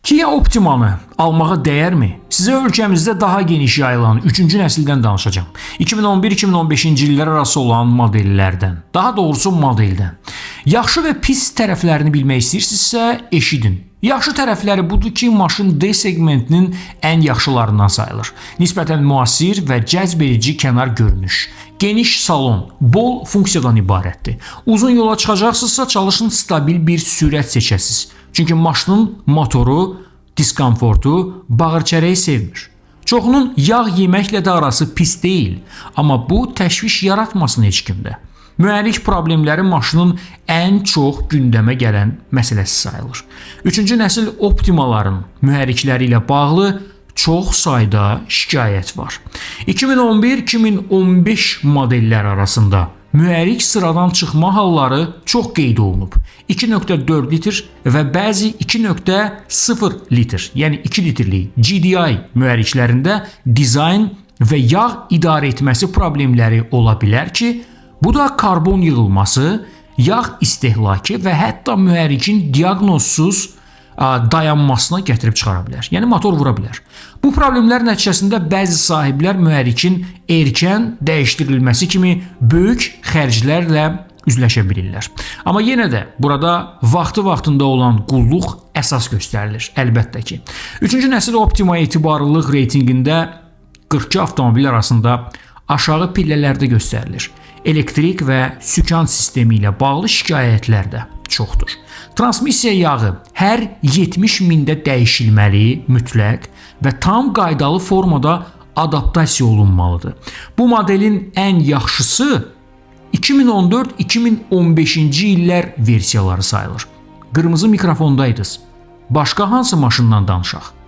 Kia Optimanı almağa dəyərmi? Sizə ölkəmizdə daha geniş yayılan 3-cü nəsildən danışacağım. 2011-2015-ci illər arası olan modellərdən, daha doğrusu modeldən. Yaxşı və pis tərəflərini bilmək istəyirsinizsə, eşidin. Yaxşı tərəfləri budur ki, maşın D segmentinin ən yaxşılarından sayılır. Nisbətən müasir və cəzb edici kənar görünüş. Geniş salon, bol funksiyadan ibarətdir. Uzun yola çıxacaqsınızsa çalışın stabil bir sürət seçəsiniz. Çünki maşının motoru, diskomfortu, bağırçərəyi sevmir. Çoxunun yağ yeməklə də arası pis deyil, amma bu təşviş yaratmasın heç kimdə. Mühərrik problemləri maşının ən çox gündəmə gələn məsələsi sayılır. 3-cü nəsil Optimaların mühərrikləri ilə bağlı çox sayda şikayət var. 2011-2015 modellər arasında mühərrik sıradan çıxma halları çox qeyd olunub. 2.4 litr və bəzi 2.0 litr, yəni 2 litrlik GDI mühərriklərində dizayn və yağ idarə etməsi problemləri ola bilər ki, bu da karbon yığılması, yağ istehlakı və hətta mühərrikin diaqnozsuz dayanmasına gətirib çıxara bilər. Yəni motor vura bilər. Bu problemlər nəticəsində bəzi sahiblər mühərrikin erkən dəyişdirilməsi kimi böyük xərclərlə üzləşə bilirlər. Amma yenə də burada vaxtı-vaxtında olan qulluq əsas göstərilir, əlbəttə ki. 3-cü nəsil Optima etibarlılıq reytinqində 42 avtomobil arasında aşağı pillələrdə göstərilir. Elektrik və sükan sistemi ilə bağlı şikayətlər də çoxdur. Transmissiya yağı hər 70 mində dəyişilməli, mütləq və tam qaydalı formada adaptasiya olunmalıdır. Bu modelin ən yaxşısı 2014-2015-ci illər versiyaları sayılır. Qırmızı mikrofondaydınız. Başqa hansı maşından danışaq?